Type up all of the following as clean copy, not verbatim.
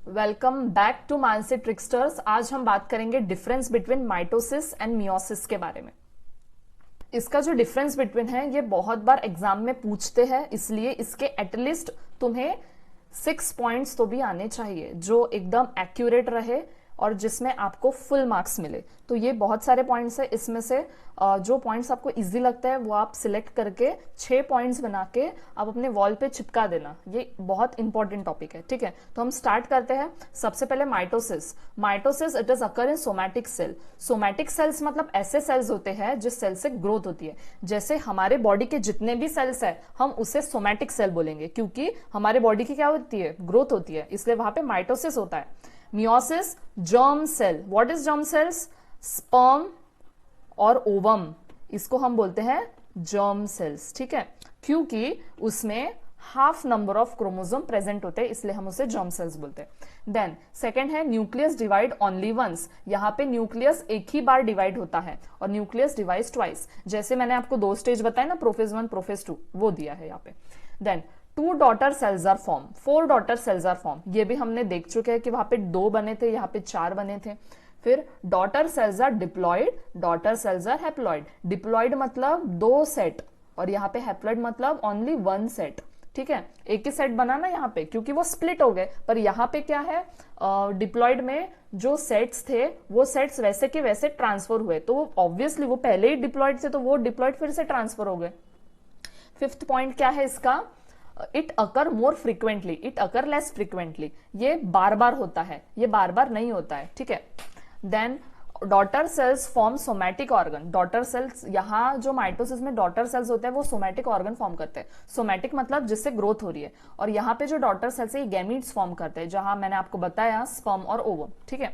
Welcome back to Mansi tricksters. आज हम बात करेंगे difference between mitosis and meiosis के बारे में। इसका जो डिफरेंस बिटवीन है ये बहुत बार एग्जाम में पूछते हैं, इसलिए इसके एटलीस्ट तुम्हें 6 पॉइंट्स तो भी आने चाहिए जो एकदम एक्यूरेट रहे और जिसमें आपको फुल मार्क्स मिले। तो ये बहुत सारे पॉइंट्स है, इसमें से जो पॉइंट्स आपको इजी लगता है वो आप सिलेक्ट करके 6 पॉइंट्स बना के आप अपने वॉल पे चिपका देना। ये बहुत इंपॉर्टेंट टॉपिक है, ठीक है। तो हम स्टार्ट करते हैं। सबसे पहले mitosis. Mitosis it is occur in somatic cell. Somatic cells मतलब ऐसे सेल्स होते हैं जिस सेल से ग्रोथ होती है। जैसे हमारे बॉडी के जितने भी सेल्स है हम उसे सोमैटिक सेल बोलेंगे, क्योंकि हमारे बॉडी की क्या होती है, ग्रोथ होती है, इसलिए वहां पे माइटोसिस होता है। Meiosis germ cell. What is germ cells? Sperm और ओवम, इसको हम बोलते हैं जर्म सेल्स, ठीक है, क्योंकि उसमें half number of chromosome present होते हैं, इसलिए हम उसे जर्म सेल्स बोलते हैं। देन सेकेंड है न्यूक्लियस डिवाइड ओनली वंस। यहाँ पे न्यूक्लियस एक ही बार डिवाइड होता है और न्यूक्लियस डिवाइड ट्वाइस। जैसे मैंने आपको 2 स्टेज बताए ना, प्रोफेज 1 प्रोफेज 2, वो दिया है यहाँ पे। Then 2 daughter cells are form, 4 daughter cells are form. ये भी हमने देख चुके हैं कि वहां पे 2 बने थे, यहाँ पे 4 बने थे। फिर daughter cells are diploid, daughter cells are haploid. Diploid मतलब 2 सेट और यहाँ पे हैप्लॉयड मतलब ओनली 1 सेट, ठीक है। एक ही सेट बना ना यहाँ पे, क्योंकि वो स्प्लिट हो गए। पर यहाँ पे क्या है, डिप्लॉयड में जो सेट्स थे वो सेट्स वैसे के वैसे ट्रांसफर हुए, तो ऑब्वियसली वो पहले ही डिप्लॉयड थे तो वो डिप्लॉयड फिर से ट्रांसफर हो गए। 5th पॉइंट क्या है इसका? It occur more frequently, it occur less frequently. ये बार बार होता है, ये बार बार नहीं होता है, ठीक है। Then daughter cells form somatic organ. Daughter cells, यहाँ जो माइटोसिस में डॉटर सेल्स होते हैं वो सोमैटिक ऑर्गन फॉर्म करते हैं। सोमैटिक मतलब जिससे ग्रोथ हो रही है, और यहाँ पे जो डॉटर सेल्स है ये गैमीट्स फॉर्म करते हैं, जहां मैंने आपको बताया स्पर्म और ओवम, ठीक है।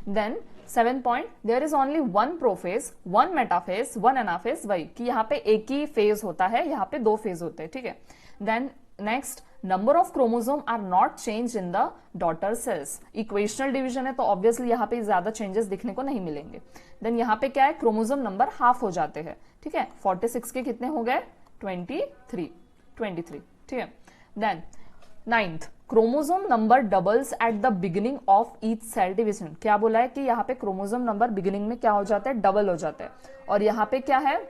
Then 7th point, there is only 1 prophase 1 metaphase 1 anaphase. वही कि यहाँ पे एक ही फेज होता है, यहाँ पे 2 फेज होते हैं, ठीक है। Then next, number of chromosome are not change in the daughter cells. Equational division है तो ऑब्वियसली यहाँ पे ज्यादा चेंजेस दिखने को नहीं मिलेंगे। देन यहाँ पे क्या है, क्रोमोसोम नंबर हाफ हो जाते हैं, ठीक है। 46 के कितने हो गए? 23, ठीक है। Then 9th, chromosome number doubles at the beginning of each cell division. क्या बोला है कि यहाँ पे क्रोमोसोम नंबर बिगिनिंग में क्या हो जाता है, डबल हो जाता है। और यहाँ पे क्या है,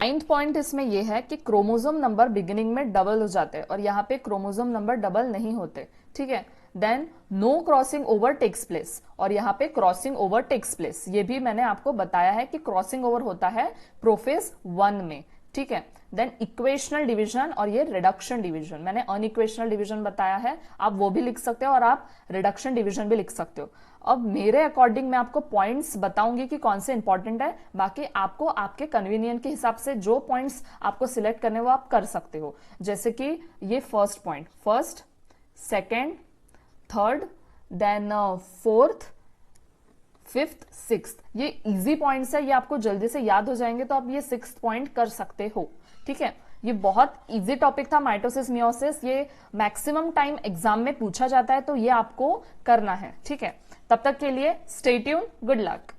9th पॉइंट इसमें यह है कि क्रोमोसोम नंबर बिगिनिंग में डबल हो जाते हैं और यहाँ पे क्रोमोसोम नंबर डबल नहीं होते, ठीक है। Then no crossing over takes place, और यहाँ पे क्रॉसिंग ओवर टेक्स प्लेस, ये भी मैंने आपको बताया है कि क्रॉसिंग ओवर होता है प्रोफेज 1 में, ठीक है। देन इक्वेशनल डिवीजन और ये रिडक्शन डिवीजन, मैंने अनइक्वेशनल डिवीजन बताया है, आप वो भी लिख सकते हो और आप रिडक्शन डिवीजन भी लिख सकते हो। अब मेरे अकॉर्डिंग मैं आपको पॉइंट्स बताऊंगी कि कौन से इंपॉर्टेंट है, बाकी आपको आपके कन्वीनियंट के हिसाब से जो पॉइंट्स आपको सिलेक्ट करने वो आप कर सकते हो। जैसे कि ये first point, first, second, third, then 4th, 5th, 6th, ये इजी पॉइंट्स है, ये आपको जल्दी से याद हो जाएंगे, तो आप ये 6th पॉइंट कर सकते हो, ठीक है। ये बहुत इजी टॉपिक था माइटोसिस मियोसिस, ये मैक्सिमम टाइम एग्जाम में पूछा जाता है, तो ये आपको करना है, ठीक है। तब तक के लिए स्टे ट्यून, गुड लक।